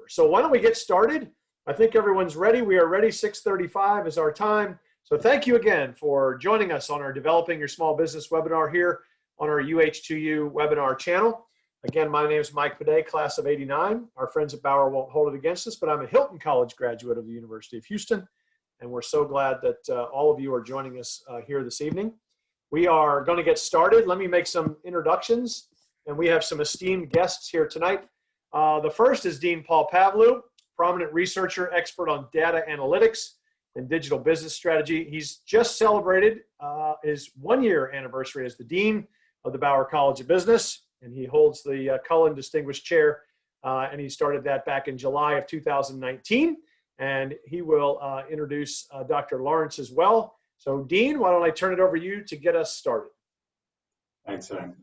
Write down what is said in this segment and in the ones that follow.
So why don't we get started? I think everyone's ready. We are ready. 6:35 is our time. So thank you again for joining us on our Developing Your Small Business webinar here on our UH2U webinar channel. Again, my name is Mike Bidet, class of '89. Our friends at Bauer won't hold it against us, but I'm a Hilton College graduate of the University of Houston, and we're so glad that all of you are joining us here this evening. We are going to get started. Let me make some introductions, and we have some esteemed guests here tonight. The first is Dean Paul Pavlov, prominent researcher, expert on data analytics and digital business strategy. He's just celebrated his one-year anniversary as the Dean of the Bauer College of Business, and he holds the Cullen Distinguished Chair, and he started that back in July of 2019, and he will introduce Dr. Lawrence as well. So Dean, why don't I turn it over to you to get us started? Excellent.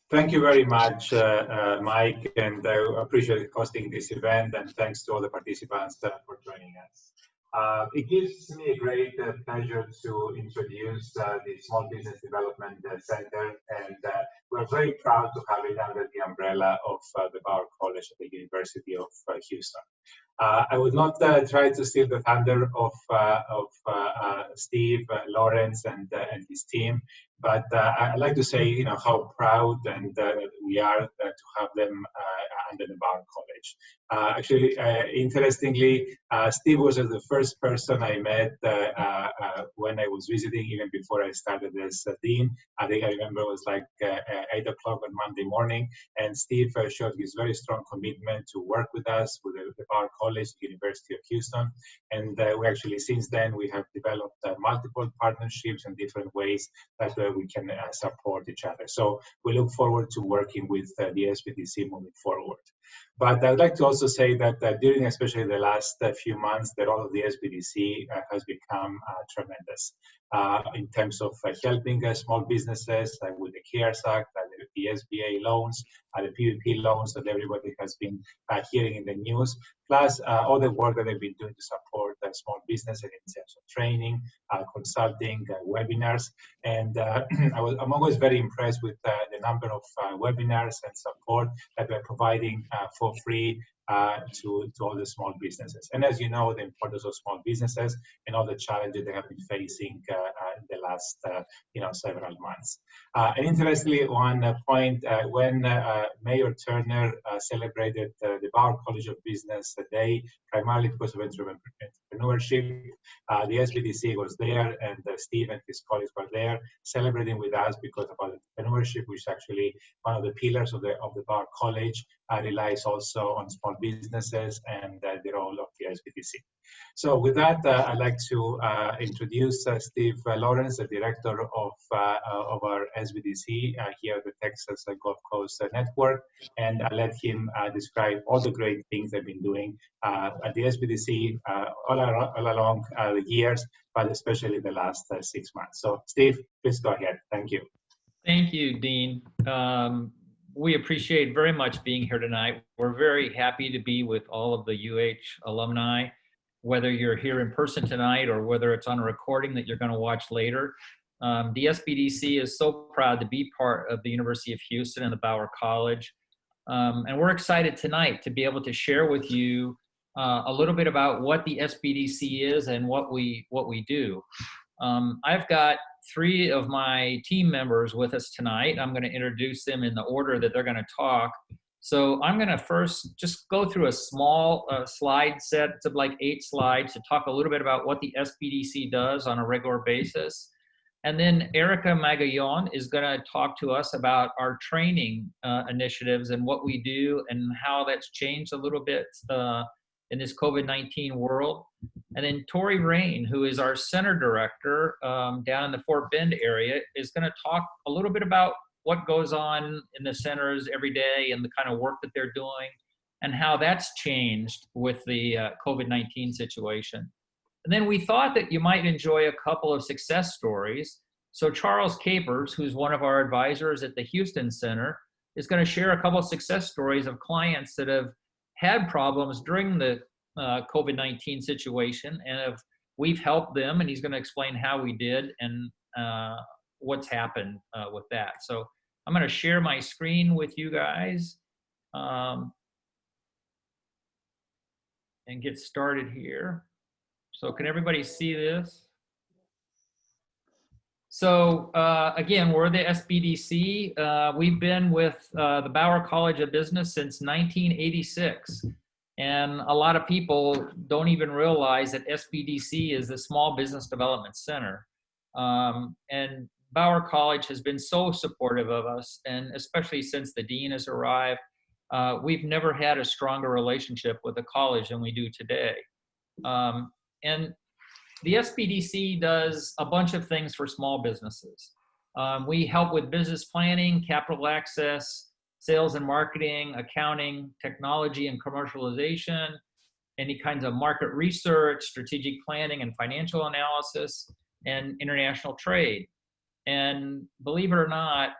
Thank you very much, Mike, and I appreciate hosting this event, and thanks to all the participants for joining us. It gives me a great pleasure to introduce the Small Business Development Center, and we're very proud to have it under the umbrella of the Bauer College at the University of Houston. I would not try to steal the thunder of Steve, Lawrence, and his team, but I'd like to say, how proud and we are to have them under the Bauer College. Actually, interestingly, Steve was the first person I met when I was visiting, even before I started as dean. I think I remember it was like 8 o'clock on Monday morning, and Steve showed his very strong commitment to work with us, with the Bauer College, University of Houston, and we actually, since then, we have developed multiple partnerships and different ways that we can support each other. So we look forward to working with the SBDC moving forward. But I'd like to also say that during especially the last few months, the role of the SBDC has become tremendous in terms of helping small businesses with the CARES Act, the Sba loans, the PPP loans that everybody has been hearing in the news, plus all the work that they've been doing to support small businesses in terms of training, consulting, webinars. And I'm always very impressed with the number of webinars and support that we're providing for free to all the small businesses. And as you know, the importance of small businesses and all the challenges they have been facing in the last several months. And interestingly, one point, when Mayor Turner celebrated the Bauer College of Business Day, primarily because of entrepreneurship, the SBDC was there, and Steve and his colleagues were there celebrating with us because of entrepreneurship, which is actually one of the pillars of the Bauer College, relies also on small businesses and the role of the SBDC. So with that, I'd like to introduce Steve Lawrence, the director of our SBDC here at the Texas Gulf Coast Network, and I'll let him describe all the great things they've been doing at the SBDC all along the years, but especially the last 6 months. So Steve, please go ahead. Thank you. Thank you, Dean. We appreciate very much being here tonight. We're very happy to be with all of the UH alumni, whether you're here in person tonight or whether it's on a recording that you're going to watch later. The SBDC is so proud to be part of the University of Houston and the Bauer College. And we're excited tonight to be able to share with you a little bit about what the SBDC is and what we do. I've got 3 of my team members with us tonight. I'm going to introduce them in the order that they're going to talk. So I'm going to first just go through a small slide set of like 8 slides to talk a little bit about what the SBDC does on a regular basis. And then Erica Magion is going to talk to us about our training initiatives and what we do and how that's changed a little bit in this COVID-19 world. And then Tori Rain, who is our center director down in the Fort Bend area, is going to talk a little bit about what goes on in the centers every day and the kind of work that they're doing and how that's changed with the COVID-19 situation. And then we thought that you might enjoy a couple of success stories. So Charles Capers, who's one of our advisors at the Houston Center, is going to share a couple of success stories of clients that have had problems during the COVID-19 situation, and we've helped them, and he's going to explain how we did and what's happened with that. So I'm going to share my screen with you guys. and get started here. So can everybody see this? So again, we're the SBDC. We've been with the Bauer College of Business since 1986. And a lot of people don't even realize that SBDC is the Small Business Development Center. And Bauer College has been so supportive of us, and especially since the dean has arrived, we've never had a stronger relationship with the college than we do today. And the SBDC does a bunch of things for small businesses. We help with business planning, capital access, sales and marketing, accounting, technology and commercialization, any kinds of market research, strategic planning and financial analysis, and international trade. And believe it or not,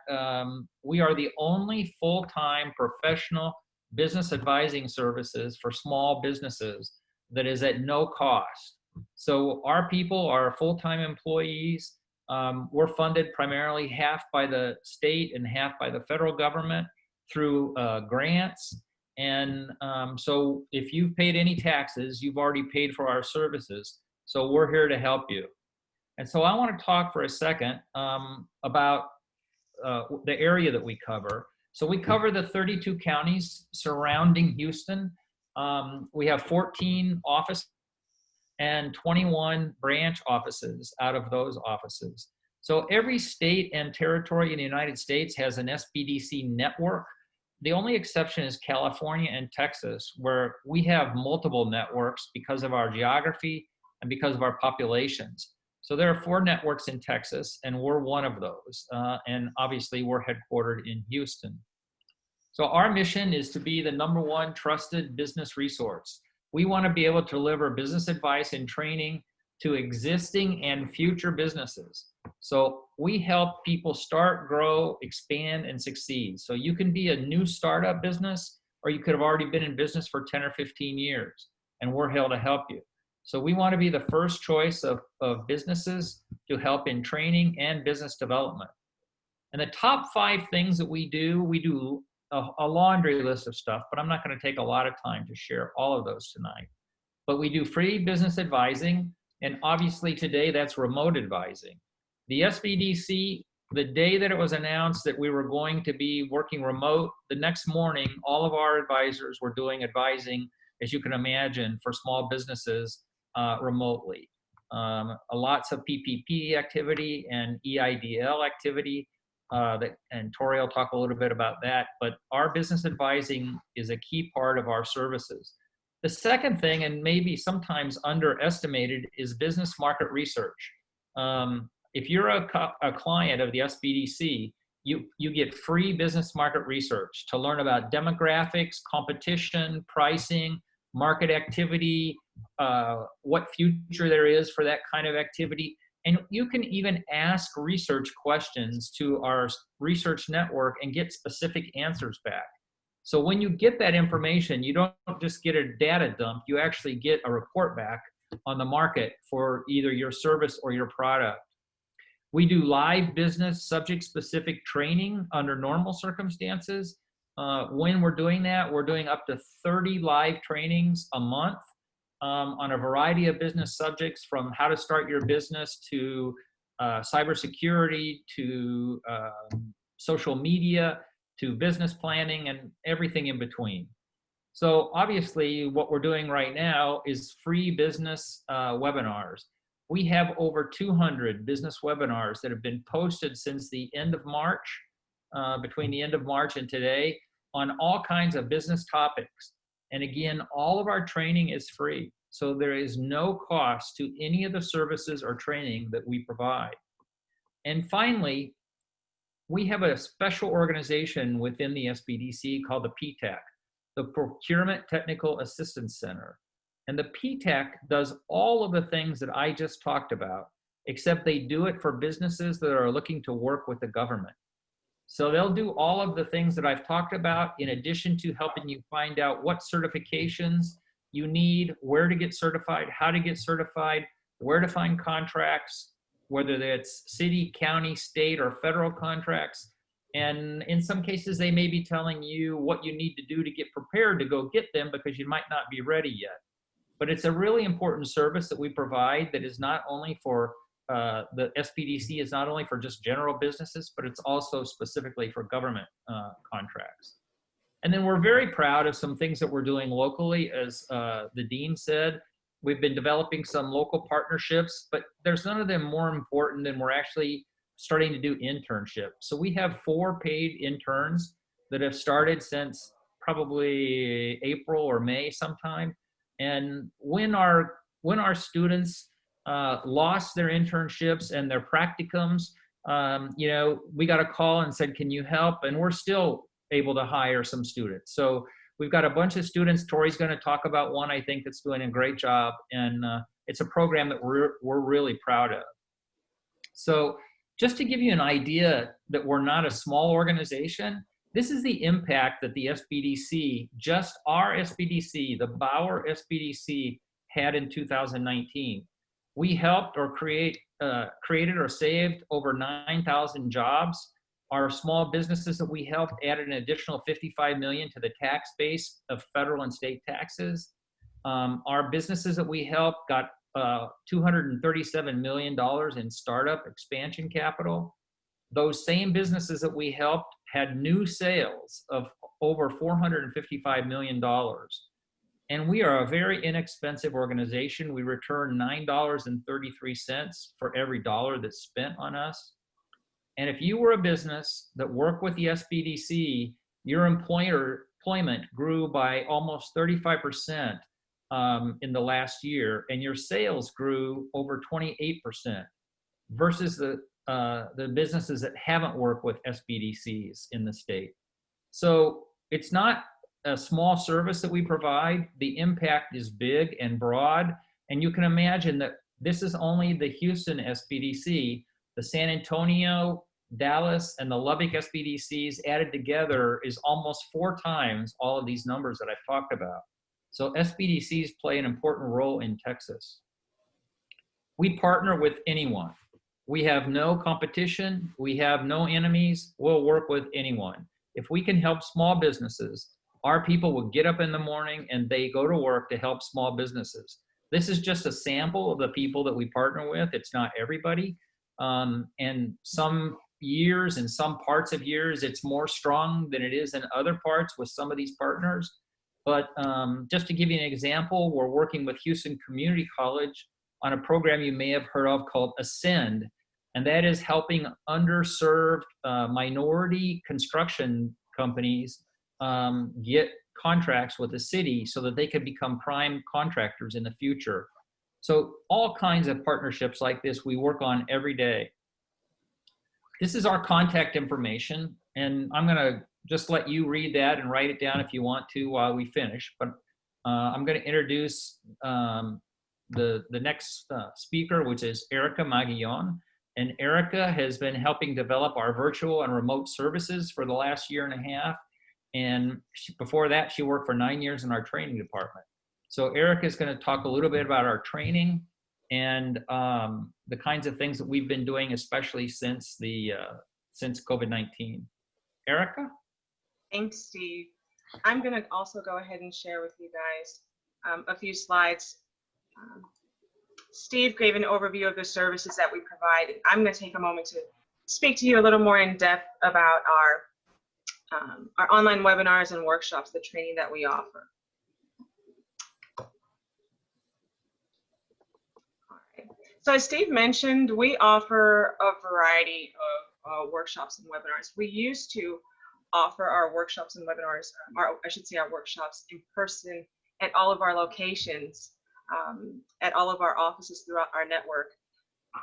we are the only full-time professional business advising services for small businesses that is at no cost. So our people are full-time employees. We're funded primarily half by the state and half by the federal government through grants. And so if you've paid any taxes, you've already paid for our services. So we're here to help you. And so I want to talk for a second about the area that we cover. So we cover the 32 counties surrounding Houston. We have 14 offices and 21 branch offices out of those offices. So every state and territory in the United States has an SBDC network. The only exception is California and Texas, where we have multiple networks because of our geography and because of our populations. So there are 4 networks in Texas, and we're one of those. And obviously, we're headquartered in Houston. So our mission is to be the #1 trusted business resource. We want to be able to deliver business advice and training to existing and future businesses. So we help people start, grow, expand, and succeed. So you can be a new startup business, or you could have already been in business for 10 or 15 years, and we're here to help you. So we want to be the first choice of businesses to help in training and business development. And the top 5 things that we do a laundry list of stuff, but I'm not going to take a lot of time to share all of those tonight. But we do free business advising, and obviously today that's remote advising. The SBDC, the day that it was announced that we were going to be working remote, the next morning, all of our advisors were doing advising, as you can imagine, for small businesses remotely. Lots of PPP activity and EIDL activity. And Tori will talk a little bit about that, but our business advising is a key part of our services. The second thing, and maybe sometimes underestimated, is business market research. If you're a client of the SBDC, you get free business market research to learn about demographics, competition, pricing, market activity, what future there is for that kind of activity. And you can even ask research questions to our research network and get specific answers back. So when you get that information, you don't just get a data dump, you actually get a report back on the market for either your service or your product. We do live business subject-specific training under normal circumstances. When we're doing that, we're doing up to 30 live trainings a month. On a variety of business subjects, from how to start your business to cybersecurity to social media to business planning and everything in between. So obviously what we're doing right now is free business webinars. We have over 200 business webinars that have been posted since the end of March, between the end of March and today, on all kinds of business topics. And again, all of our training is free. So there is no cost to any of the services or training that we provide. And finally, we have a special organization within the SBDC called the PTAC, the Procurement Technical Assistance Center. And the PTAC does all of the things that I just talked about, except they do it for businesses that are looking to work with the government. So they'll do all of the things that I've talked about, in addition to helping you find out what certifications you need, where to get certified, how to get certified, where to find contracts, whether it's city, county, state, or federal contracts. And in some cases, they may be telling you what you need to do to get prepared to go get them because you might not be ready yet. but it's a really important service that we provide that is not only for the SBDC is not only for just general businesses, but it's also specifically for government contracts. And then we're very proud of some things that we're doing locally. As the dean said, we've been developing some local partnerships, but there's none of them more important than we're actually starting to do internships. So we have 4 paid interns that have started since probably April or May sometime. And when our students lost their internships and their practicums, you know, we got a call and said, can you help? And we're still able to hire some students. So we've got a bunch of students. Tori's going to talk about one, I think, that's doing a great job. And it's a program that we're really proud of. So just to give you an idea that we're not a small organization, this is the impact that the SBDC, just our SBDC, the Bauer SBDC, had in 2019. We helped or created or saved over 9,000 jobs. Our small businesses that we helped added an additional $55 million to the tax base of federal and state taxes. Our businesses that we helped got $237 million in startup expansion capital. Those same businesses that we helped had new sales of over $455 million. And we are a very inexpensive organization. We return $9.33 for every dollar that's spent on us. And if you were a business that worked with the SBDC, your employment grew by almost 35% in the last year, and your sales grew over 28% versus the businesses that haven't worked with SBDCs in the state. So it's not a small service that we provide. The impact is big and broad, and you can imagine that this is only the Houston SBDC. The San Antonio, Dallas, and the Lubbock SBDCs added together is almost 4 times all of these numbers that I've talked about. So SBDCs play an important role in Texas. We partner with anyone. We have no competition. We have no enemies. We'll work with anyone. If we can help small businesses, our people will get up in the morning and they go to work to help small businesses. This is just a sample of the people that we partner with. It's not everybody. And some years and some parts of years, it's more strong than it is in other parts with some of these partners. But just to give you an example, we're working with Houston Community College on a program you may have heard of called Ascend. And that is helping underserved minority construction companies get contracts with the city so that they could become prime contractors in the future. So all kinds of partnerships like this we work on every day. This is our contact information, and I'm going to just let you read that and write it down if you want to while we finish. But I'm going to introduce the next speaker, which is Erica Magion. And Erica has been helping develop our virtual and remote services for the last 1.5 years. And before that, she worked for 9 years in our training department. So Erica is going to talk a little bit about our training and the kinds of things that we've been doing, especially since COVID-19. Erica? Thanks, Steve. I'm going to also go ahead and share with you guys a few slides. Steve gave an overview of the services that we provide. I'm going to take a moment to speak to you a little more in depth about our online webinars and workshops, the training that we offer. All right. So as Steve mentioned, we offer a variety of workshops and webinars. We used to offer our workshops and webinars, our workshops in person at all of our locations, at all of our offices throughout our network.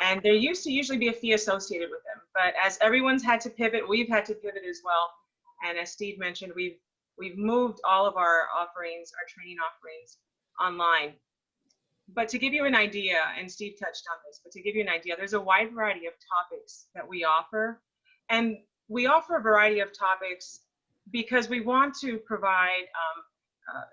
And there used to usually be a fee associated with them. But as everyone's had to pivot, we've had to pivot as well. And as Steve mentioned, we've moved all of our offerings, our training offerings, online. But to give you an idea, and Steve touched on this, but to give you an idea, there's a wide variety of topics that we offer. And we offer a variety of topics because we want to provide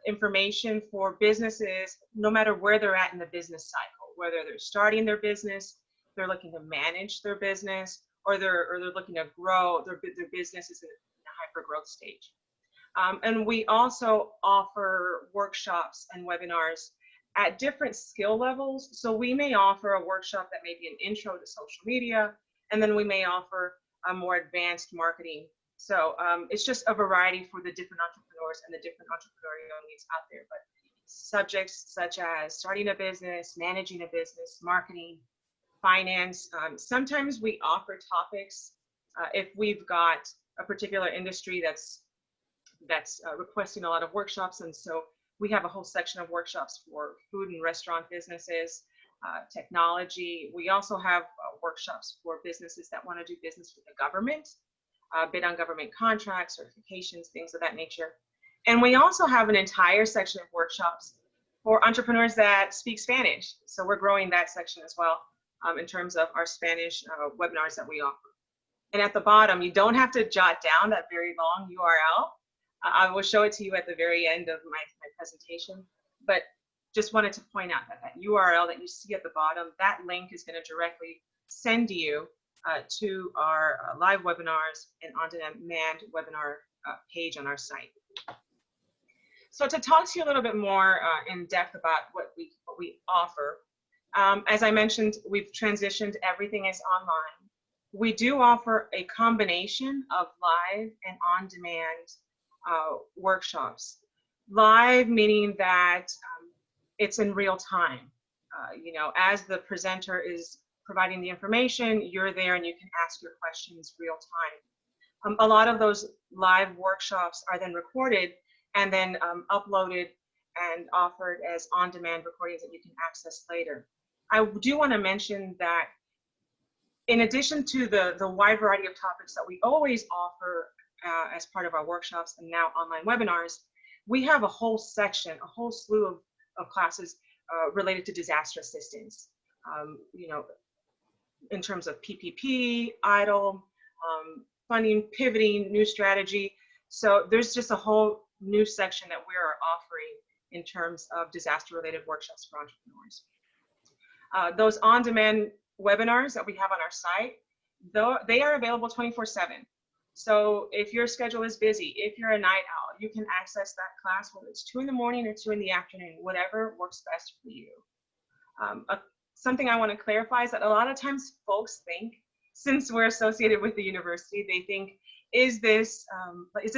information for businesses, no matter where they're at in the business cycle, whether they're starting their business, they're looking to manage their business, or they're looking to grow their business is in a hyper growth stage. And we also offer workshops and webinars at different skill levels. So we may offer a workshop that may be an intro to social media, and then we may offer a more advanced marketing. So it's just a variety for the different entrepreneurs and the different entrepreneurial needs out there. But subjects such as starting a business, managing a business, marketing, finance. Sometimes we offer topics if we've got a particular industry that's requesting a lot of workshops, and so we have a whole section of workshops for food and restaurant businesses, technology. We also have workshops for businesses that want to do business with the government, bid on government contracts, certifications, things of that nature. And we also have an entire section of workshops for entrepreneurs that speak Spanish. So we're growing that section as well in terms of our Spanish webinars that we offer. And at the bottom, you don't have to jot down that very long URL. I will show it to you at the very end of my presentation, but just wanted to point out that URL that you see at the bottom, that link is going to directly send you to our live webinars and on-demand webinar page on our site. So to talk to you a little bit more in depth about what we offer, as I mentioned, we've transitioned, everything is online. We do offer a combination of live and on-demand workshops. Live meaning that it's in real time. You know, as the presenter is providing the information, you're there and you can ask your questions real time. A lot of those live workshops are then recorded and then uploaded and offered as on-demand recordings that you can access later. I do want to mention that in addition to the wide variety of topics that we always offer as part of our workshops and now online webinars, we have a whole section, a whole slew of classes related to disaster assistance. You know, in terms of PPP, EIDL, funding, pivoting, new strategy. So there's just a whole new section that we are offering in terms of disaster-related workshops for entrepreneurs. Those on-demand webinars that we have on our site, they are available 24/7. So if your schedule is busy, if you're a night owl, you can access that class whether it's 2 in the morning or 2 in the afternoon, whatever works best for you. Something I want to clarify is that a lot of times folks think, since we're associated with the university, they think, is this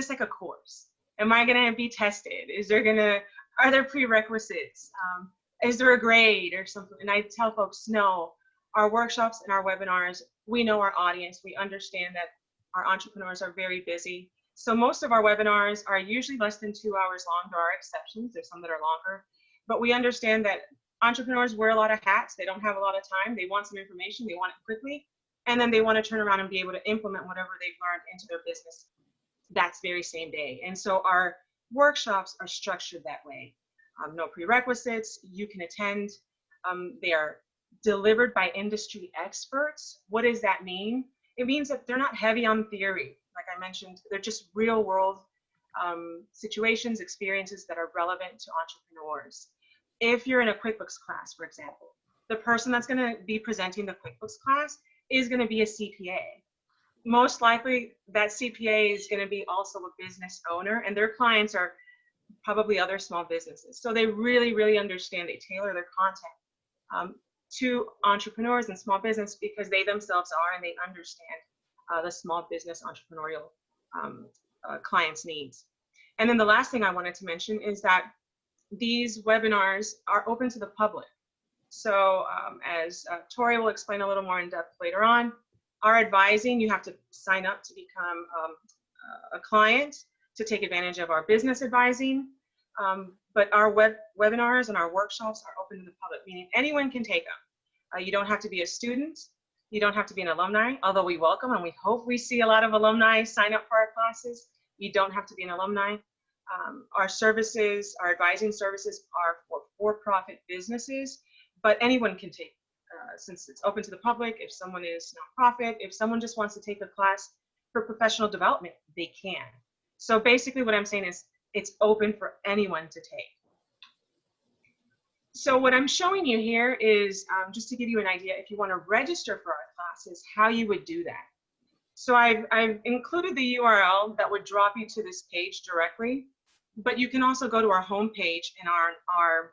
like a course? Am I going to be tested? Are there prerequisites? Is there a grade or something? And I tell folks, no, our workshops and our webinars, we know our audience. We understand that our entrepreneurs are very busy. So most of our webinars are usually less than 2 hours long. There are exceptions. There's some that are longer. But we understand that entrepreneurs wear a lot of hats. They don't have a lot of time. They want some information. They want it quickly. And then they want to turn around and be able to implement whatever they've learned into their business that very same day. And so our workshops are structured that way. No prerequisites. You can attend. They are delivered by industry experts. What does that mean? It means that they're not heavy on theory. Like I mentioned, they're just real world situations, experiences that are relevant to entrepreneurs. If you're in a QuickBooks class, for example, the person that's going to be presenting the QuickBooks class is going to be a CPA. Most likely that CPA is going to be also a business owner, and their clients are probably other small businesses. So they really, really understand, they tailor their content to entrepreneurs and small business because they themselves are, and they understand the small business entrepreneurial clients' needs. And then the last thing I wanted to mention is that these webinars are open to the public. So as Tori will explain a little more in depth later on, our advising, you have to sign up to become a client to take advantage of our business advising. But our webinars and our workshops are open to the public, meaning anyone can take them. You don't have to be a student. You don't have to be an alumni, although we welcome and we hope we see a lot of alumni sign up for our classes. You don't have to be an alumni. Our services, our advising services are for for-profit businesses, but anyone can take, since it's open to the public. If someone is nonprofit, if someone just wants to take a class for professional development, they can. So basically what I'm saying is it's open for anyone to take. So what I'm showing you here is just to give you an idea, if you want to register for our classes, how you would do that. So I've included the URL that would drop you to this page directly, but you can also go to our home page in our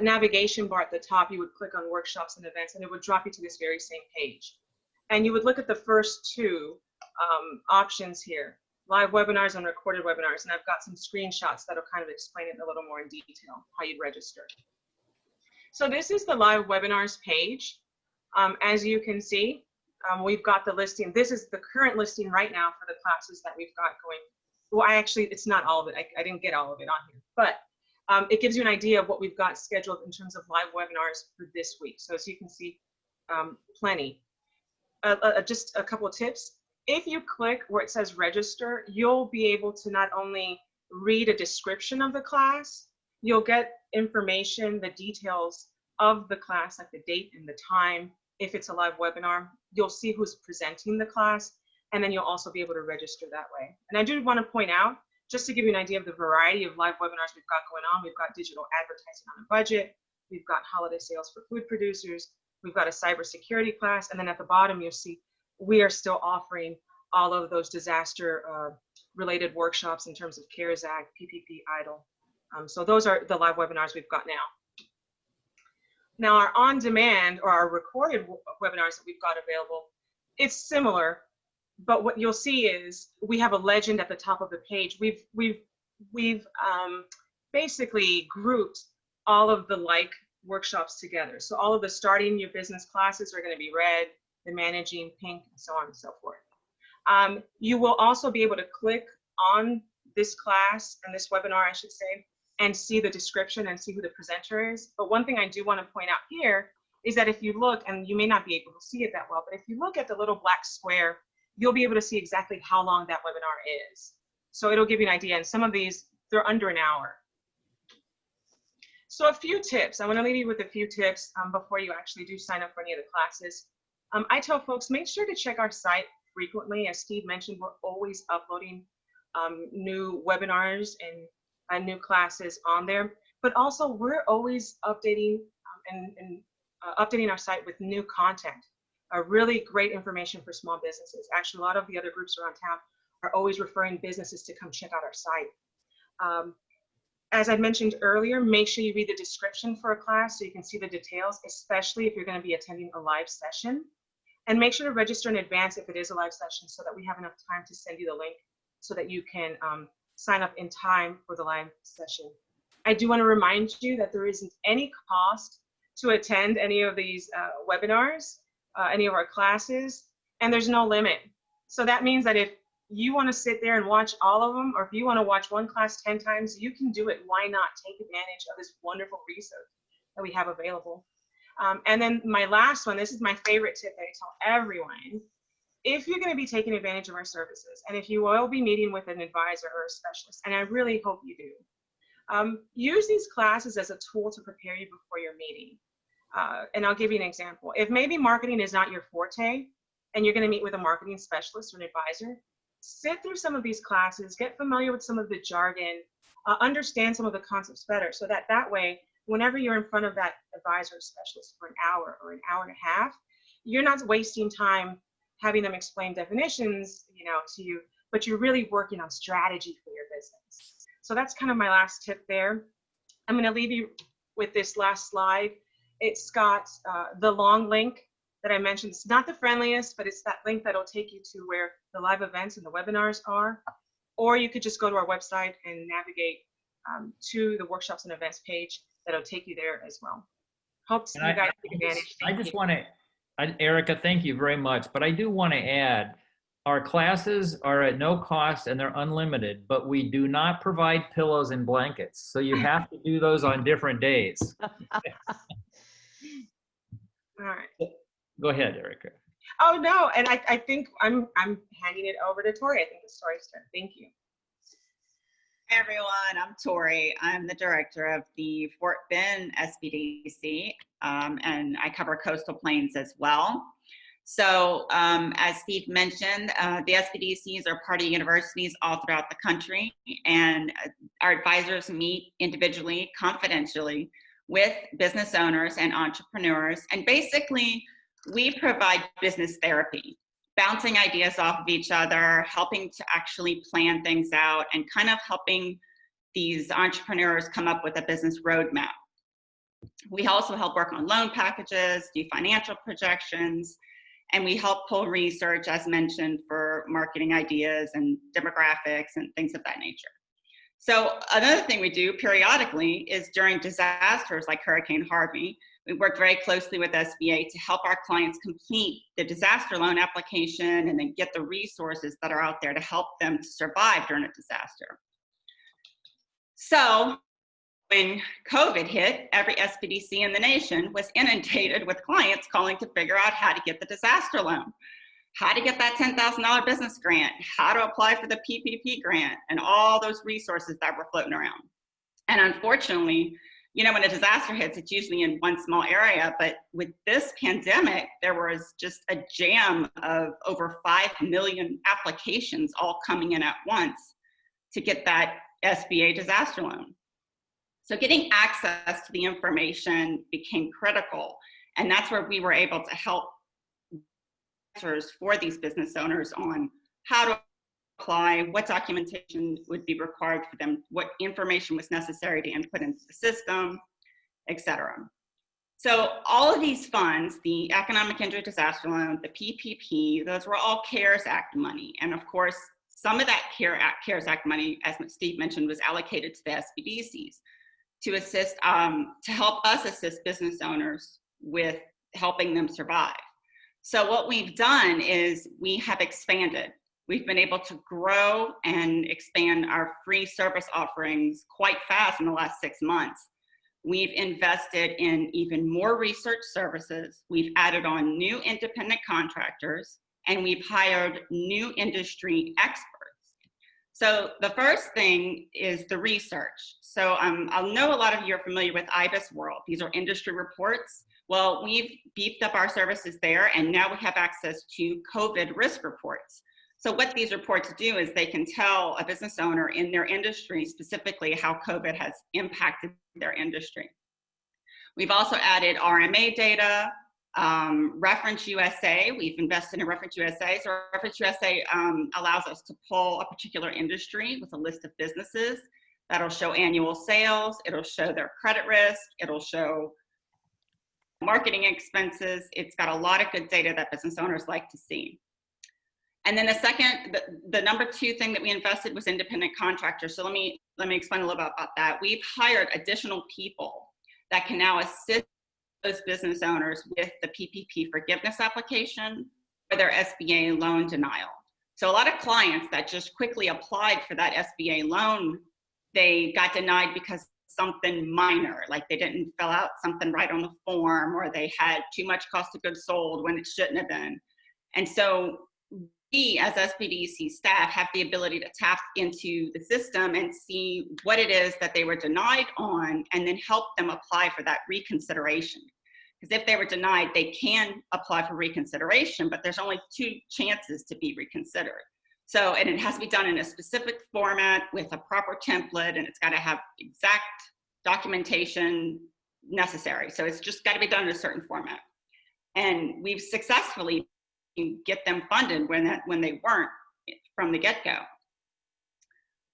navigation bar at the top, you would click on workshops and events, and it would drop you to this very same page. And you would look at the first two options here, live webinars and recorded webinars. And I've got some screenshots that'll kind of explain it a little more in detail, how you'd register. So this is the live webinars page. As you can see, we've got the listing. This is the current listing right now for the classes that we've got going. Well, it's not all of it. I didn't get all of it on here, but it gives you an idea of what we've got scheduled in terms of live webinars for this week. So as you can see, plenty. Just a couple of tips. If you click where it says register, you'll be able to not only read a description of the class, you'll get information, the details of the class, like the date and the time. If it's a live webinar, you'll see who's presenting the class, and then you'll also be able to register that way. And I do want to point out, just to give you an idea of the variety of live webinars we've got going on, we've got digital advertising on a budget, we've got holiday sales for food producers, we've got a cybersecurity class, and then at the bottom you'll see we are still offering all of those disaster related workshops in terms of CARES Act, PPP, EIDL. So those are the live webinars we've got now. Now our on-demand or our recorded webinars that we've got available, it's similar, but what you'll see is we have a legend at the top of the page. We've basically grouped all of the like workshops together. So all of the starting your business classes are going to be red, the managing pink, and so on and so forth. You will also be able to click on this class and this webinar, I should say, and see the description and see who the presenter is. But one thing I do want to point out here is that if you look, and you may not be able to see it that well, but if you look at the little black square, you'll be able to see exactly how long that webinar is. So it'll give you an idea. And some of these, they're under an hour. So a few tips. I want to leave you with a few tips before you actually do sign up for any of the classes. I tell folks, make sure to check our site frequently. As Steve mentioned, we're always uploading new webinars and new classes on there. But also, we're always updating updating our site with new content. Really great information for small businesses. Actually, a lot of the other groups around town are always referring businesses to come check out our site. As I mentioned earlier, make sure you read the description for a class so you can see the details, especially if you're going to be attending a live session. And make sure to register in advance if it is a live session so that we have enough time to send you the link so that you can sign up in time for the live session. I do want to remind you that there isn't any cost to attend any of these webinars, any of our classes, and there's no limit. So that means that if you want to sit there and watch all of them, or if you want to watch one class 10 times, you can do it. Why not take advantage of this wonderful resource that we have available? And then my last one, this is my favorite tip that I tell everyone. If you're going to be taking advantage of our services, and if you will be meeting with an advisor or a specialist, and I really hope you do, use these classes as a tool to prepare you before your meeting. And I'll give you an example. If maybe marketing is not your forte, and you're going to meet with a marketing specialist or an advisor, sit through some of these classes, get familiar with some of the jargon, understand some of the concepts better, so that way, whenever you're in front of that advisor or specialist for an hour or an hour and a half, you're not wasting time having them explain definitions, to you, but you're really working on strategy for your business. So that's kind of my last tip there. I'm going to leave you with this last slide. It's got the long link that I mentioned. It's not the friendliest, but it's that link that'll take you to where the live events and the webinars are. Or you could just go to our website and navigate to the workshops and events page. That'll take you there as well. Hope you guys take advantage. I just want to, Erica, thank you very much. But I do want to add, our classes are at no cost and they're unlimited, but we do not provide pillows and blankets. So you have to do those on different days. All right. Go ahead, Erica. Oh, no. And I think I'm handing it over to Tori. I think the story's done. Thank you. Hi, everyone. I'm Tori. I'm the director of the Fort Bend SBDC, and I cover Coastal Plains as well. So as Steve mentioned, the SBDCs are part of universities all throughout the country, and our advisors meet individually, confidentially, with business owners and entrepreneurs. And basically, we provide business therapy, bouncing ideas off of each other, helping to actually plan things out, and kind of helping these entrepreneurs come up with a business roadmap. We also help work on loan packages, do financial projections, and we help pull research, as mentioned, for marketing ideas and demographics and things of that nature. So another thing we do periodically is during disasters like Hurricane Harvey, we work very closely with SBA to help our clients complete the disaster loan application and then get the resources that are out there to help them to survive during a disaster. So when COVID hit, every SBDC in the nation was inundated with clients calling to figure out how to get the disaster loan, how to get that $10,000 business grant, how to apply for the PPP grant, and all those resources that were floating around. And unfortunately, you know, when a disaster hits, it's usually in one small area, but with this pandemic, there was just a jam of over 5 million applications all coming in at once to get that SBA disaster loan. So getting access to the information became critical, and that's where we were able to help answers for these business owners on how to apply, what documentation would be required for them, what information was necessary to input into the system, etc. So all of these funds, the Economic Injury Disaster Loan, the PPP, those were all CARES Act money. And of course, some of that CARES Act money, as Steve mentioned, was allocated to the SBDCs to assist, to help us assist business owners with helping them survive. So what we've done is we have expanded. We've been able to grow and expand our free service offerings quite fast in the last 6 months. We've invested in even more research services. We've added on new independent contractors, and we've hired new industry experts. So the first thing is the research. So I know a lot of you are familiar with IBIS World. These are industry reports. Well, we've beefed up our services there, and now we have access to COVID risk reports. So what these reports do is they can tell a business owner in their industry specifically how COVID has impacted their industry. We've also added RMA data, Reference USA. We've invested in Reference USA. So Reference USA allows us to pull a particular industry with a list of businesses. That'll show annual sales. It'll show their credit risk. It'll show marketing expenses. It's got a lot of good data that business owners like to see. And then the second, the number 2 thing that we invested was independent contractors. So let me explain a little bit about that. We've hired additional people that can now assist those business owners with the PPP forgiveness application or their Sba loan denial. So a lot of clients that just quickly applied for that Sba loan, they got denied because something minor, like they didn't fill out something right on the form, or they had too much cost of goods sold when it shouldn't have been. And so we as SBDC staff have the ability to tap into the system and see what it is that they were denied on, and then help them apply for that reconsideration. Because if they were denied, they can apply for reconsideration, but there's only 2 chances to be reconsidered. So, and it has to be done in a specific format with a proper template, and it's got to have exact documentation necessary. So it's just got to be done in a certain format. And we've successfully get them funded when they weren't from the get-go.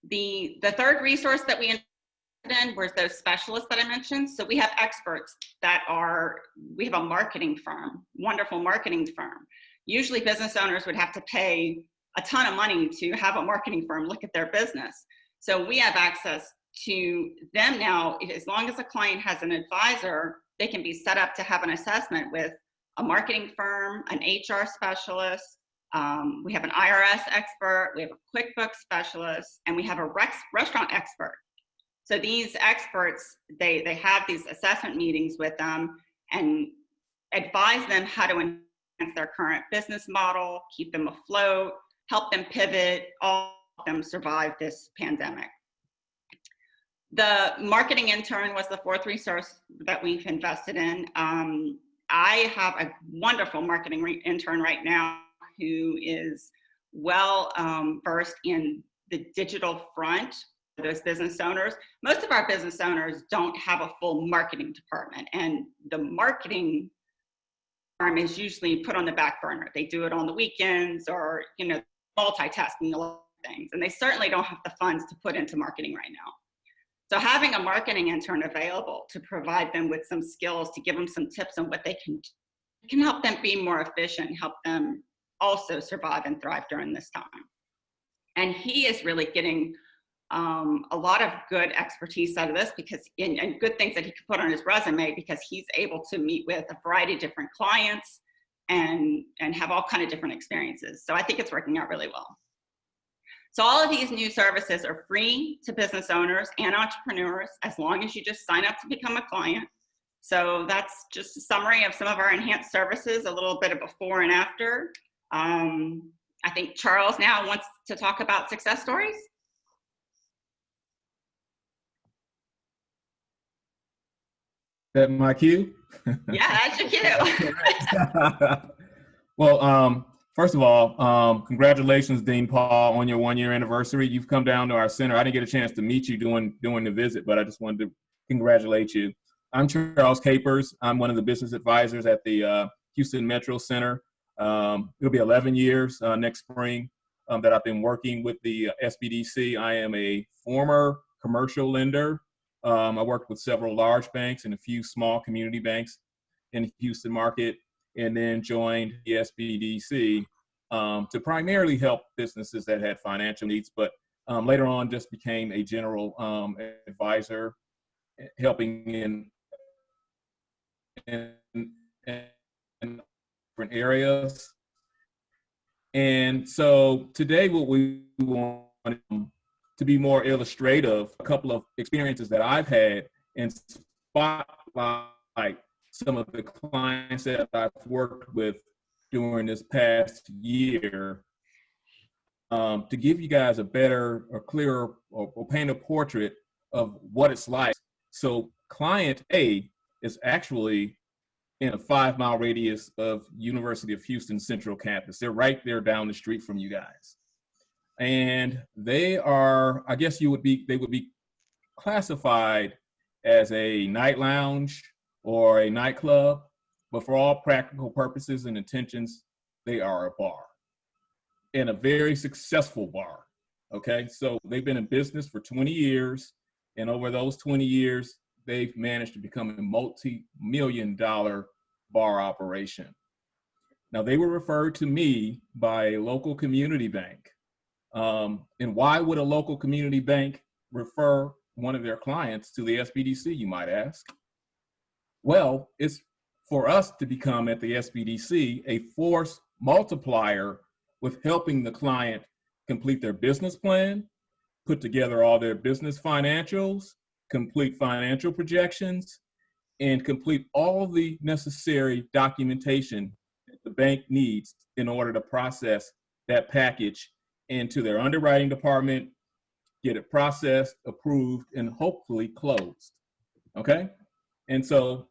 The third resource that we invested in was those specialists that I mentioned. So we have experts we have a marketing firm, wonderful marketing firm. Usually business owners would have to pay a ton of money to have a marketing firm look at their business. So we have access to them now. As long as a client has an advisor, they can be set up to have an assessment with a marketing firm, an HR specialist, we have an IRS expert, we have a QuickBooks specialist, and we have a restaurant expert. So these experts, they have these assessment meetings with them and advise them how to enhance their current business model, keep them afloat, help them pivot, all help them survive this pandemic. The marketing intern was the 4th resource that we've invested in. I have a wonderful marketing intern right now who is well versed in the digital front for those business owners. Most of our business owners don't have a full marketing department, and the marketing firm is usually put on the back burner. They do it on the weekends, or multitasking a lot of things, and they certainly don't have the funds to put into marketing right now. So having a marketing intern available to provide them with some skills, to give them some tips on what they can help them be more efficient, help them also survive and thrive during this time. And he is really getting a lot of good expertise out of this, because and good things that he could put on his resume, because he's able to meet with a variety of different clients and have all kind of different experiences. So I think it's working out really well. So all of these new services are free to business owners and entrepreneurs, as long as you just sign up to become a client. So that's just a summary of some of our enhanced services, a little bit of before and after. I think Charles now wants to talk about success stories. That my cue? Yeah, that's your cue. Well, first of all, congratulations, Dean Paul, on your 1-year anniversary. You've come down to our center. I didn't get a chance to meet you doing the visit, but I just wanted to congratulate you. I'm Charles Capers. I'm one of the business advisors at the Houston Metro Center. It'll be 11 years next spring that I've been working with the SBDC. I am a former commercial lender. I worked with several large banks and a few small community banks in the Houston market, and then joined the SBDC to primarily help businesses that had financial needs, but later on just became a general advisor, helping in different areas. And so today what we want to be more illustrative, a couple of experiences that I've had, and spotlight some of the clients that I've worked with during this past year, to give you guys a better or clearer or paint a portrait of what it's like. So client A is actually in a 5-mile radius of University of Houston Central Campus. They're right there down the street from you guys. And they are, I guess they would be classified as a night lounge or a nightclub, but for all practical purposes and intentions, they are a bar, and a very successful bar. Okay, so they've been in business for 20 years, and over those 20 years, they've managed to become a multi-million-dollar bar operation. Now, they were referred to me by a local community bank. And why would a local community bank refer one of their clients to the SBDC, you might ask? Well, it's for us to become at the SBDC a force multiplier with helping the client complete their business plan, put together all their business financials, complete financial projections, and complete all the necessary documentation that the bank needs in order to process that package into their underwriting department, get it processed, approved, and hopefully closed. Okay? And so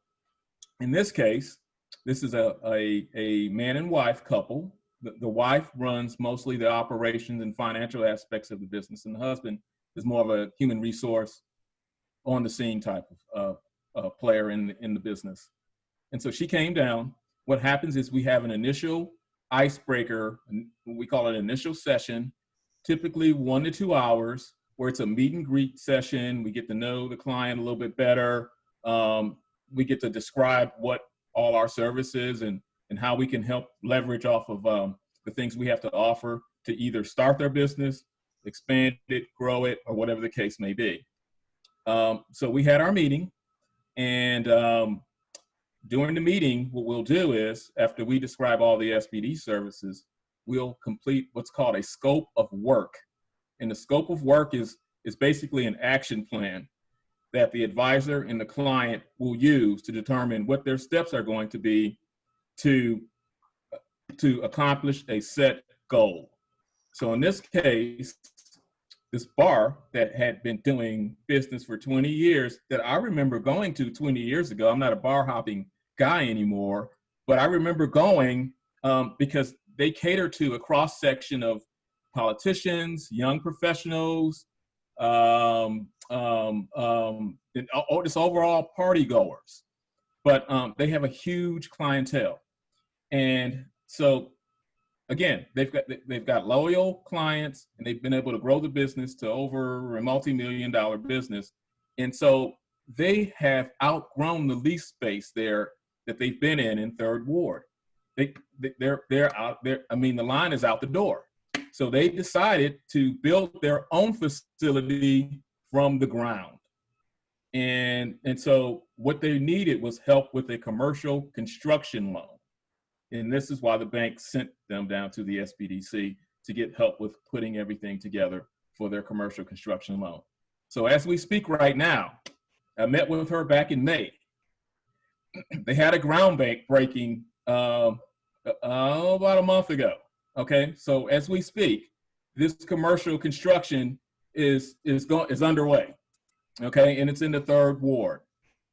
in this case, this is a man and wife couple. The wife runs mostly the operations and financial aspects of the business, and the husband is more of a human resource, on the scene type of player in the business. And so she came down. What happens is we have an initial icebreaker, we call it initial session, typically 1 to 2 hours, where it's a meet and greet session. We get to know the client a little bit better. We get to describe what all our services and how we can help leverage off of the things we have to offer to either start their business, expand it, grow it, or whatever the case may be. So we had our meeting, and during the meeting, what we'll do is, after we describe all the SBD services, we'll complete what's called a scope of work. And the scope of work is basically an action plan that the advisor and the client will use to determine what their steps are going to be to accomplish a set goal. So in this case, this bar that had been doing business for 20 years that I remember going to 20 years ago, I'm not a bar hopping guy anymore, but I remember going because they cater to a cross section of politicians, young professionals, just overall party goers. But they have a huge clientele. And so again, they've got loyal clients, and they've been able to grow the business to over a multi-million-dollar business And so they have outgrown the lease space there that they've been in Third Ward. They're out there. I mean, the line is out the door. So they decided to build their own facility from the ground. And so what they needed was help with a commercial construction loan. And this is why the bank sent them down to the SBDC to get help with putting everything together for their commercial construction loan. So as we speak right now, I met with her back in May. They had a groundbreaking about a month ago. Okay, so as we speak, this commercial construction is underway. Okay, and it's in the Third Ward.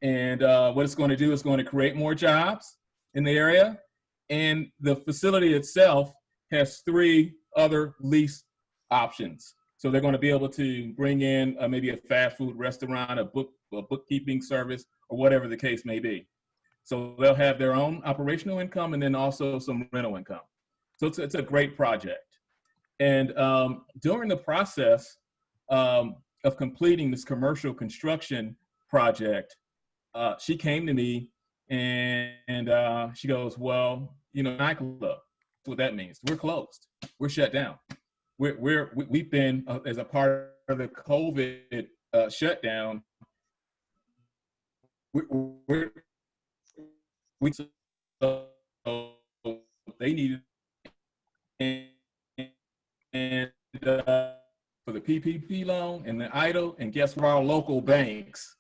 And what it's going to do is going to create more jobs in the area. And the facility itself has 3 other lease options. So they're going to be able to bring in maybe a fast food restaurant, a bookkeeping service, or whatever the case may be. So they'll have their own operational income and then also some rental income. So it's a great project. And during the process of completing this commercial construction project, she came to me and she goes, well, you know, nightclub, that's what that means. We're closed. We're shut down. We've been, as a part of the COVID shutdown, they needed, and for the PPP loan and the EIDL, and guess what, our local banks,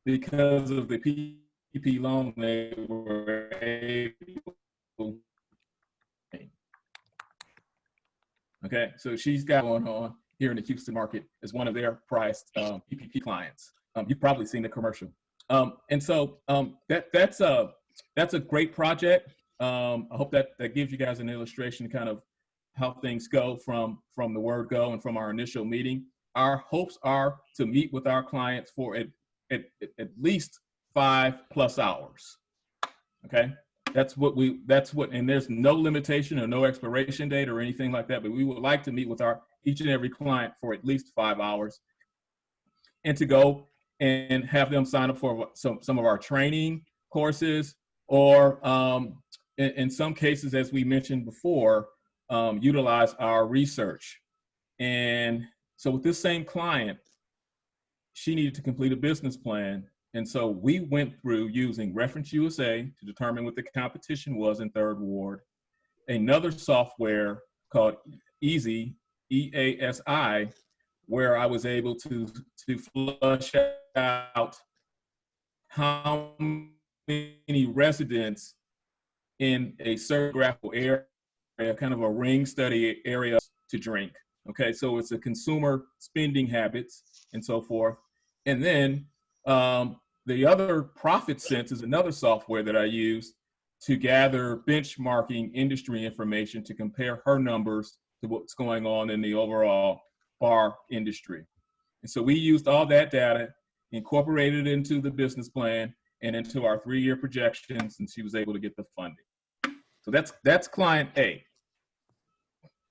because of the PPP loan, they were able. Okay, so she's got going on here in the Houston market as one of their prized PPP clients. You've probably seen the commercial. And so that's a great project. I hope that gives you guys an illustration kind of how things go from the word go and from our initial meeting. Our hopes are to meet with our clients for at least 5+ hours. Okay, and there's no limitation or no expiration date or anything like that, but we would like to meet with each and every client for at least 5 hours and to go and have them sign up for some of our training courses, or in some cases, as we mentioned before, utilize our research. And so with this same client, she needed to complete a business plan. And so we went through using Reference USA to determine what the competition was in Third Ward, another software called Easy, EASI, where I was able to flush out how many residents in a certain geographical area, kind of a ring study area, to drink. Okay, so it's a consumer spending habits and so forth. And then the other, Profit Sense, is another software that I use to gather benchmarking industry information to compare her numbers to what's going on in the overall bar industry. And so we used all that data, incorporated it into the business plan and into our 3-year projections, and she was able to get the funding. So that's client A.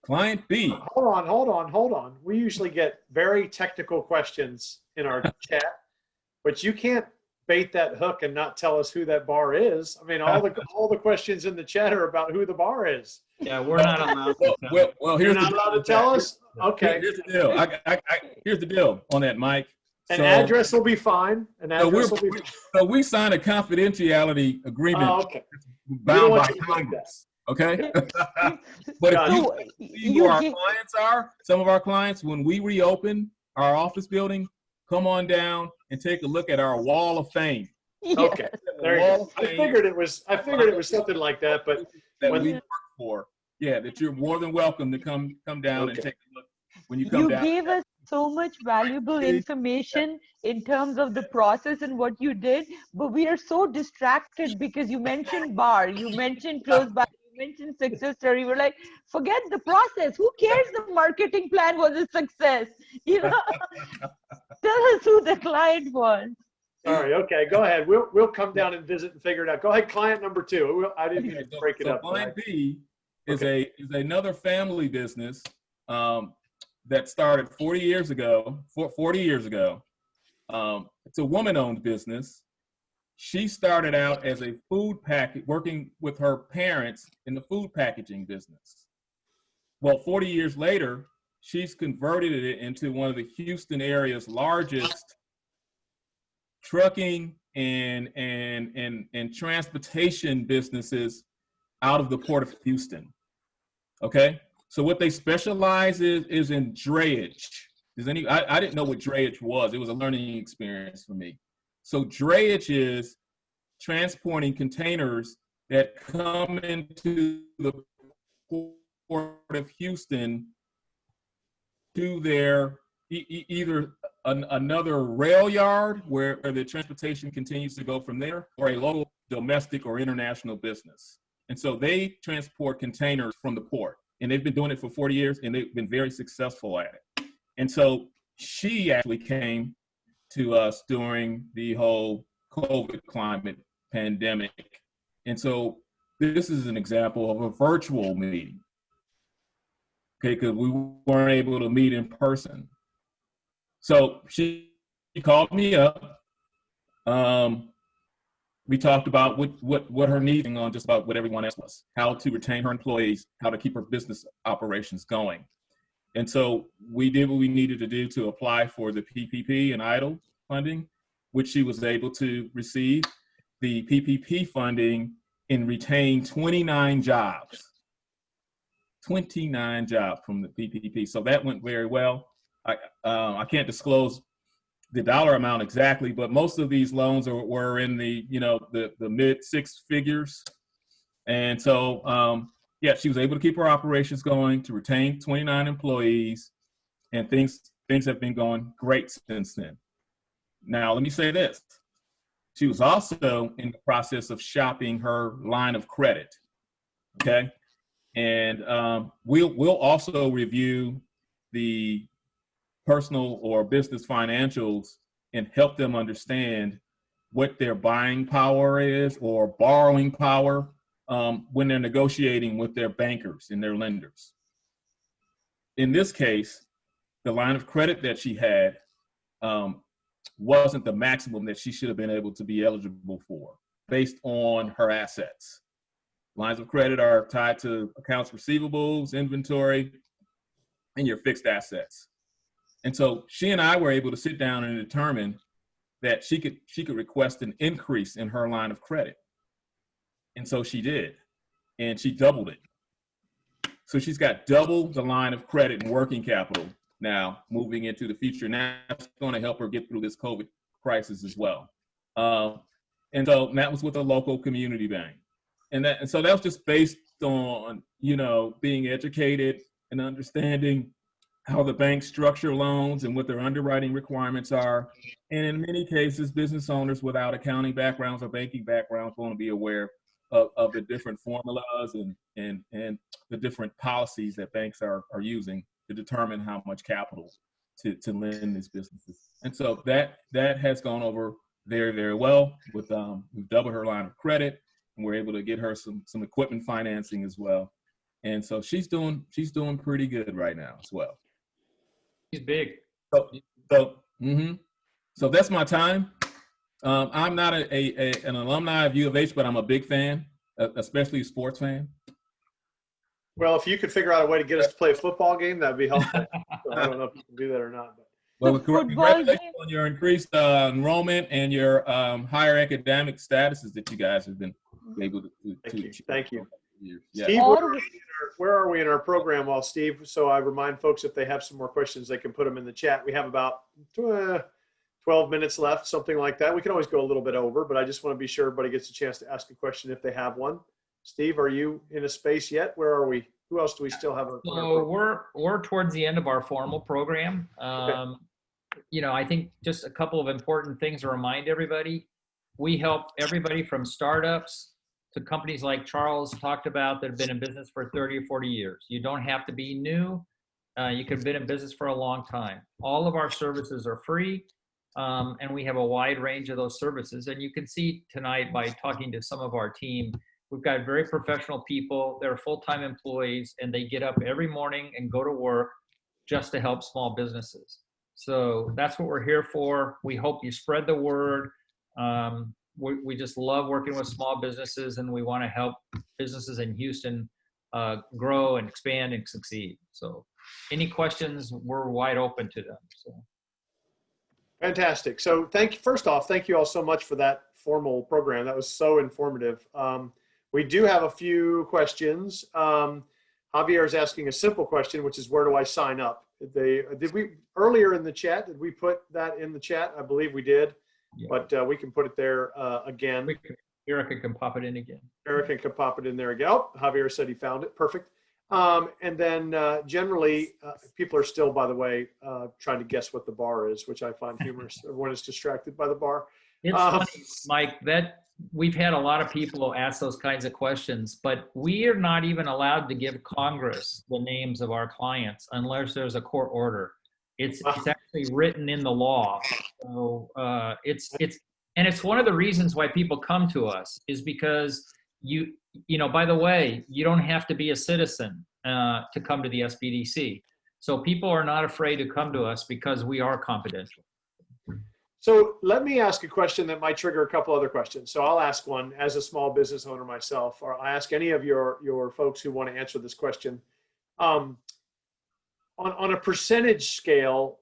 Client B. Hold on. We usually get very technical questions in our chat, but you can't bait that hook and not tell us who that bar is. I mean, all the questions in the chat are about who the bar is. Yeah, we're not allowed to tell. Well, here's not allowed to tell us? Okay. Here's the deal. Here's the deal on that, Mike. An address will be fine. So we signed a confidentiality agreement. Oh, okay. Bound by Congress. Okay. But if you see who our clients are, some of our clients, when we reopen our office building, come on down and take a look at our wall of fame. Yes. Okay. There you go. I figured it was something like that, but that we work for. Yeah, that you're more than welcome to come down and take a look when you come down. You gave us so much valuable information in terms of the process and what you did, but we are so distracted because you mentioned bar, you mentioned close by, you mentioned success story. We're like, forget the process. Who cares? The marketing plan was a success. You know, tell us who the client was. All right. Okay. Go ahead. We'll come down and visit and figure it out. Go ahead. Client number 2. I didn't mean to break it up. Client B is another family business that started 40 years ago. It's a woman-owned business. She started out as a working with her parents in the food packaging business. Well, 40 years later, she's converted it into one of the Houston area's largest trucking and transportation businesses out of the Port of Houston. Okay, so what they specialize is in drayage. I didn't know what drayage was. It was a learning experience for me. So drayage is transporting containers that come into the Port of Houston to their either another rail yard where the transportation continues to go from there, or a local domestic or international business. And so they transport containers from the port, and they've been doing it for 40 years, and they've been very successful at it. And so she actually came to us during the whole COVID climate pandemic. And so this is an example of a virtual meeting, okay, because we weren't able to meet in person. So she called me up. We talked about what her needs on just about what everyone else was, how to retain her employees, how to keep her business operations going. And so we did what we needed to do to apply for the PPP and EIDL funding, which she was able to receive the PPP funding and retain 29 jobs. 29 jobs from the PPP. So that went very well. I can't disclose the dollar amount exactly, but most of these loans were in the mid six figures. And so, yeah, she was able to keep her operations going, to retain 29 employees, and things have been going great since then. Now, let me say this. She was also in the process of shopping her line of credit, okay? And we'll also review the personal or business financials and help them understand what their buying power is or borrowing power when they're negotiating with their bankers and their lenders. In this case, the line of credit that she had wasn't the maximum that she should have been able to be eligible for based on her assets. Lines of credit are tied to accounts receivables, inventory, and your fixed assets. And so she and I were able to sit down and determine that she could request an increase in her line of credit. And so she did, and she doubled it. So she's got double the line of credit and working capital now moving into the future. Now that's going to help her get through this COVID crisis as well. And so that was with a local community bank. And so that was just based on, being educated and understanding how the banks structure loans and what their underwriting requirements are. And in many cases, business owners without accounting backgrounds or banking backgrounds want to be aware of the different formulas and the different policies that banks are using to determine how much capital to lend these businesses. And so that has gone over very, very well. We've doubled her line of credit, and we're able to get her some equipment financing as well. And so she's doing pretty good right now as well. He's big. So that's my time. I'm not an alumni of U of H, but I'm a big fan, especially a sports fan. Well, if you could figure out a way to get us to play a football game, that'd be helpful. So I don't know if you can do that or not. But. Well, congratulations on your increased enrollment and your higher academic statuses that you guys have been able to Thank you. Yeah. Steve, where are we in our program while Steve? So I remind folks if they have some more questions, they can put them in the chat. We have about 12 minutes left, something like that. We can always go a little bit over, but I just want to be sure everybody gets a chance to ask a question if they have one. Steve, are you in a space yet? Where are we? Who else do we still have? So we're towards the end of our formal program. Okay. I think just a couple of important things to remind everybody. We help everybody from startups to companies like Charles talked about that have been in business for 30 or 40 years. You don't have to be new. You could have been in business for a long time. All of our services are free, and we have a wide range of those services. And you can see tonight by talking to some of our team, we've got very professional people. They're full-time employees, and they get up every morning and go to work just to help small businesses. So that's what we're here for. We hope you spread the word. We just love working with small businesses, and we want to help businesses in Houston grow and expand and succeed. So any questions, we're wide open to them. So. Fantastic. So first off, thank you all so much for that formal program. That was so informative. We do have a few questions. Javier is asking a simple question, which is, where do I sign up? Did we earlier in the chat, did we put that in the chat? I believe we did, yeah. But we can put it there again. Erica can pop it in again. Erica can pop it in there again. Oh, Javier said he found it. Perfect. And then generally, people are still, by the way, trying to guess what the bar is, which I find humorous. Everyone is distracted by the bar. It's funny, Mike, that we've had a lot of people ask those kinds of questions, but we are not even allowed to give Congress the names of our clients unless there's a court order. It's actually written in the law. So it's one of the reasons why people come to us, is because you know, by the way, you don't have to be a citizen to come to the SBDC. So people are not afraid to come to us because we are confidential. So let me ask a question that might trigger a couple other questions. So I'll ask one as a small business owner myself, or I ask any of your folks who want to answer this question. On a percentage scale,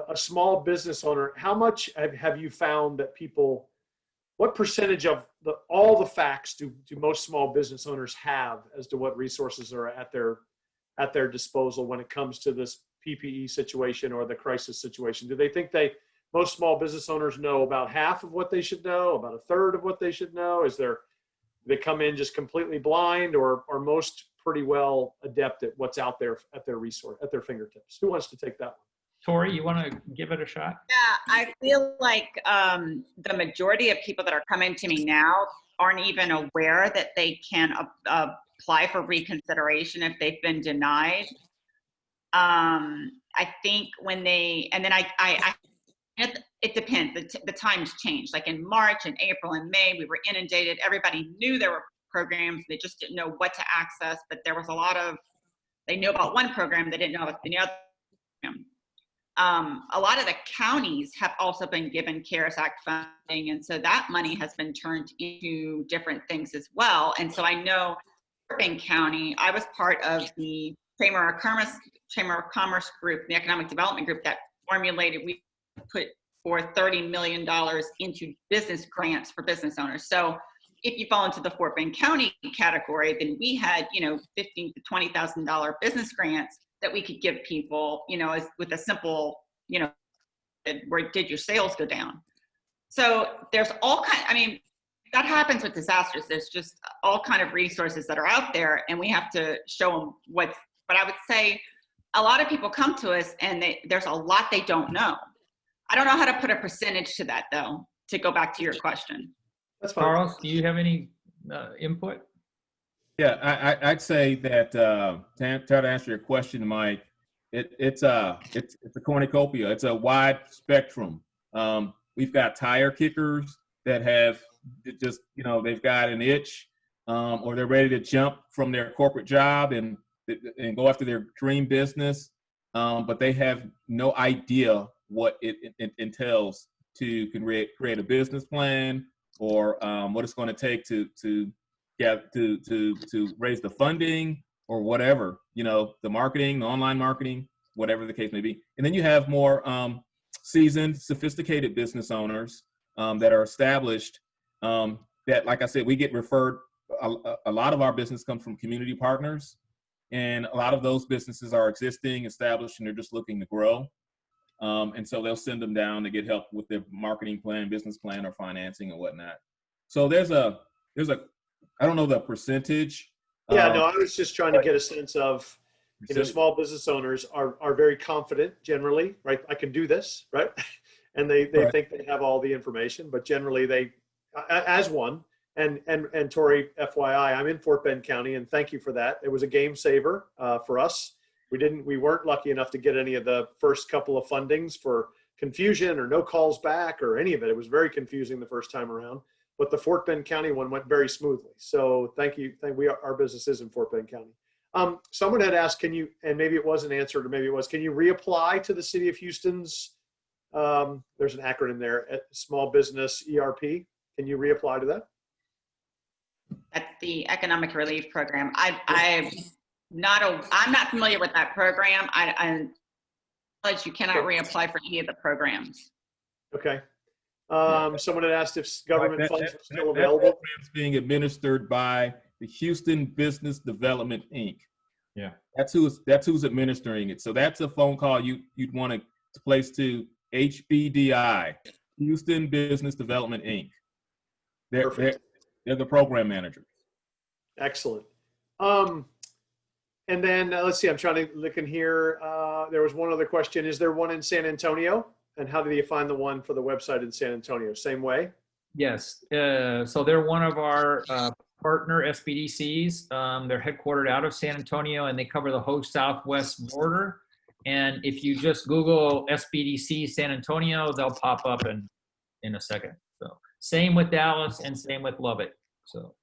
a small business owner, how much have you found that people, what percentage of all the facts do most small business owners have as to what resources are at their disposal when it comes to this PPE situation or the crisis situation? Do they think most small business owners know about half of what they should know, about a third of what they should know? They come in just completely blind, or are most pretty well adept at what's out there at their fingertips? Who wants to take that one? Tori, you want to give it a shot? Yeah, I feel like the majority of people that are coming to me now aren't even aware that they can apply for reconsideration if they've been denied. I think when it depends. The times change. Like in March and April and May, we were inundated. Everybody knew there were programs. They just didn't know what to access. But there was they knew about one program, they didn't know about the other program. A lot of the counties have also been given CARES Act funding. And so that money has been turned into different things as well. And so I know in County, I was part of the Chamber of Commerce group, the Economic Development Group that formulated, we put forth $30 million into business grants for business owners. So if you fall into the Fort Bend County category, then we had, $15,000 to $20,000 business grants that we could give people, with a simple, where did your sales go down? So there's all that happens with disasters. There's just all kind of resources that are out there, and we have to show them but I would say a lot of people come to us and there's a lot they don't know. I don't know how to put a percentage to that, though, to go back to your question. That's fine. Charles, do you have any input? Yeah, I'd say that to try to answer your question, Mike, it's a cornucopia. It's a wide spectrum. We've got tire kickers that have just, they've got an itch, or they're ready to jump from their corporate job and go after their dream business, but they have no idea what it entails to create a business plan, or what it's going to take to raise the funding, or whatever, the marketing, the online marketing, whatever the case may be. And then you have more seasoned, sophisticated business owners that are established, that, like I said, we get referred. A lot of our business comes from community partners, and a lot of those businesses are existing, established, and they're just looking to grow. And so they'll send them down to get help with their marketing plan, business plan, or financing and whatnot. So there's a I don't know the percentage. Yeah, no, I was just trying to get a sense of, small business owners are very confident generally, right? I can do this, right? And they think they have all the information, but generally they, as one, and Tori, FYI, I'm in Fort Bend County, and thank you for that. It was a game saver for us. We weren't lucky enough to get any of the first couple of fundings for confusion or no calls back or any of it. It was very confusing the first time around, but the Fort Bend County one went very smoothly. So thank you. Our business is in Fort Bend County. Someone had asked, can you, and maybe it wasn't answered or maybe it was, can you reapply to the City of Houston's, there's an acronym there, Small Business ERP? Can you reapply to that? That's the Economic Relief Program. I'm not familiar with that program. I realize you cannot reapply for any of the programs. Okay. Someone had asked if government funds are still That available. program is being administered by the Houston Business Development, Inc. Yeah. That's who's administering it. So that's a phone call you'd want to place to HBDI, Houston Business Development, Inc. They're the program manager. Excellent. And then let's see, I'm trying to look in here. There was one other question. Is there one in San Antonio? And how do you find the one for the website in San Antonio? Same way? Yes. So they're one of our partner SBDCs. They're headquartered out of San Antonio, and they cover the whole southwest border. And if you just Google SBDC San Antonio, they'll pop up in a second. So same with Dallas and same with Lubbock. So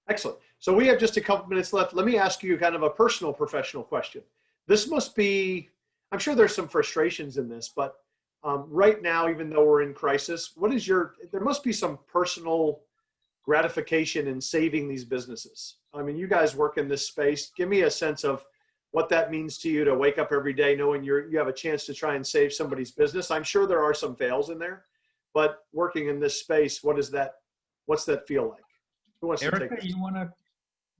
Excellent. So we have just a couple minutes left. Let me ask you kind of a personal professional question. This must be, I'm sure there's some frustrations in this, but right now, even though we're in crisis, there must be some personal gratification in saving these businesses. I mean, you guys work in this space. Give me a sense of what that means to you to wake up every day knowing you have a chance to try and save somebody's business. I'm sure there are some fails in there, but working in this space, what's that feel like? Who wants to take Erica, this? you want to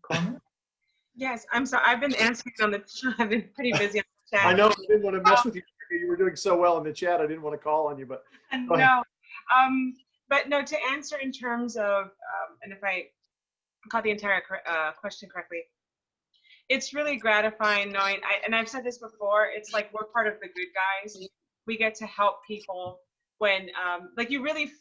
comment? Yes, I'm sorry. I've been answering on the chat. I've been pretty busy on the chat. I know, I didn't want to mess with you. You were doing so well in the chat. I didn't want to call on you, but go ahead. No, but no, to answer in terms of, and if I caught the entire question correctly, it's really gratifying knowing, and I've said this before, it's like we're part of the good guys. We get to help people when, like you really,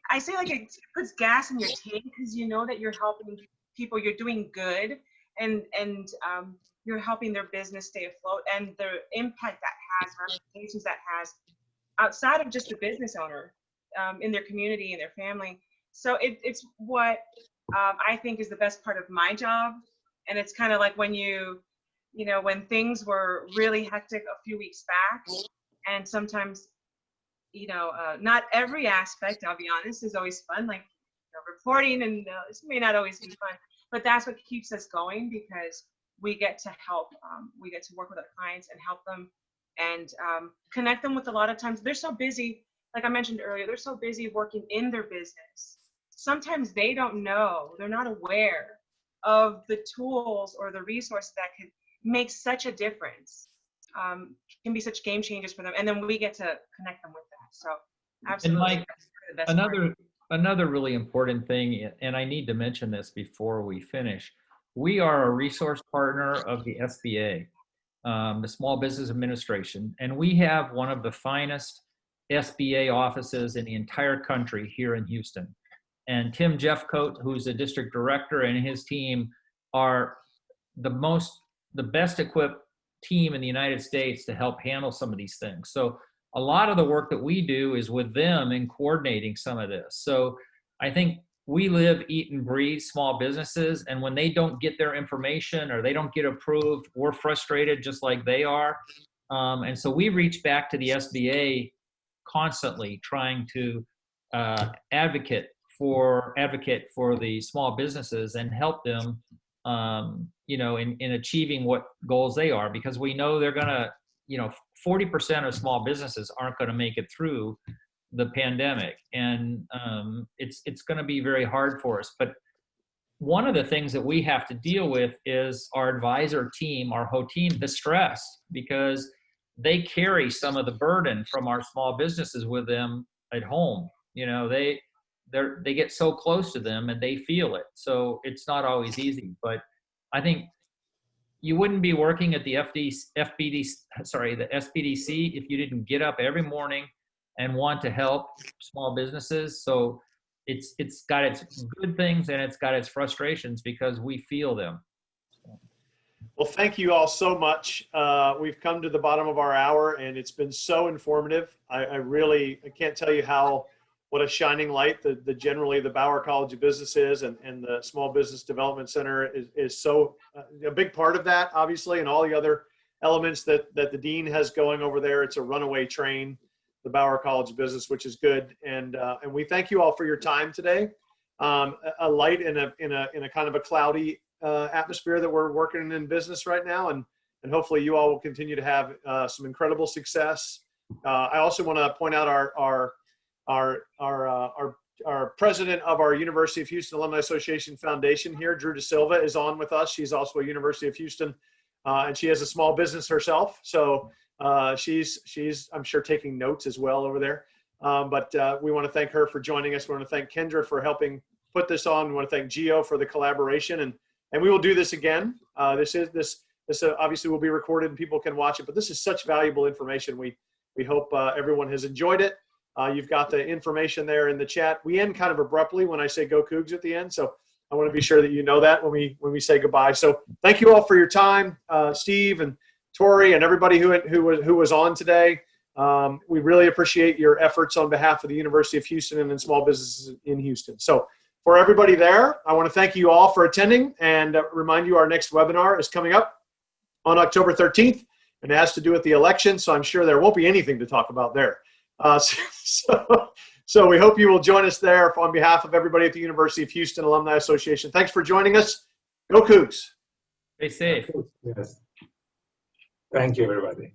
I say like it puts gas in your tank because you know that you're helping people, you're doing good, and you're helping their business stay afloat, and the impact that has, ramifications that has outside of just the business owner, in their community and their family. So it's what I think is the best part of my job. And it's kind of like when when things were really hectic a few weeks back, and sometimes, not every aspect, I'll be honest, is always fun, like reporting, and this may not always be fun, but that's what keeps us going, because we get to help, we get to work with our clients and help them and connect them with, a lot of times they're so busy, like I mentioned earlier, they're so busy working in their business. Sometimes they don't know, they're not aware of the tools or the resources that could make such a difference, can be such game changers for them. And then we get to connect them with that. So absolutely. And Mike, another really important thing, and I need to mention this before we finish, we are a resource partner of the SBA, the Small Business Administration, and we have one of the finest SBA offices in the entire country here in Houston. And Tim Jeffcoat, who's the district director, and his team are the best equipped team in the United States to help handle some of these things. So a lot of the work that we do is with them in coordinating some of this. So I think we live, eat, and breathe small businesses, and when they don't get their information or they don't get approved, we're frustrated just like they are. And so we reach back to the SBA constantly, trying to advocate for the small businesses and help them, in achieving what goals they are, because we know they're gonna, 40% of small businesses aren't going to make it through the pandemic, and it's going to be very hard for us. But one of the things that we have to deal with is our advisor team, our whole team, the stress, because they carry some of the burden from our small businesses with them at home. They get so close to them and they feel it. So it's not always easy, but I think you wouldn't be working at the the SBDC if you didn't get up every morning and want to help small businesses. So it's got its good things and it's got its frustrations because we feel them. Well, thank you all so much. We've come to the bottom of our hour and it's been so informative. I can't tell you what a shining light generally the Bauer College of Business is, and the Small Business Development Center is so a big part of that, obviously, and all the other elements that the dean has going over there. It's a runaway train, the Bauer College of Business, which is good. And we thank you all for your time today. A light in a kind of a cloudy atmosphere that we're working in business right now, and hopefully you all will continue to have some incredible success. I also want to point out our president of our University of Houston Alumni Association Foundation here, Drew Da Silva, is on with us. She's also a University of Houston, and she has a small business herself. So she's I'm sure taking notes as well over there. But we want to thank her for joining us. We want to thank Kendra for helping put this on. We want to thank Gio for the collaboration, and we will do this again. This obviously will be recorded and people can watch it, but this is such valuable information. We hope everyone has enjoyed it. You've got the information there in the chat. We end kind of abruptly when I say go Cougs at the end, so I want to be sure that you know that when we say goodbye. So thank you all for your time, Steve and Tori and everybody who was on today. We really appreciate your efforts on behalf of the University of Houston and in small businesses in Houston. So for everybody there, I want to thank you all for attending and remind you our next webinar is coming up on October 13th, and it has to do with the election, so I'm sure there won't be anything to talk about there. So we hope you will join us there on behalf of everybody at the University of Houston Alumni Association. Thanks for joining us. Go Cougs. Stay safe. Yes. Thank you, everybody.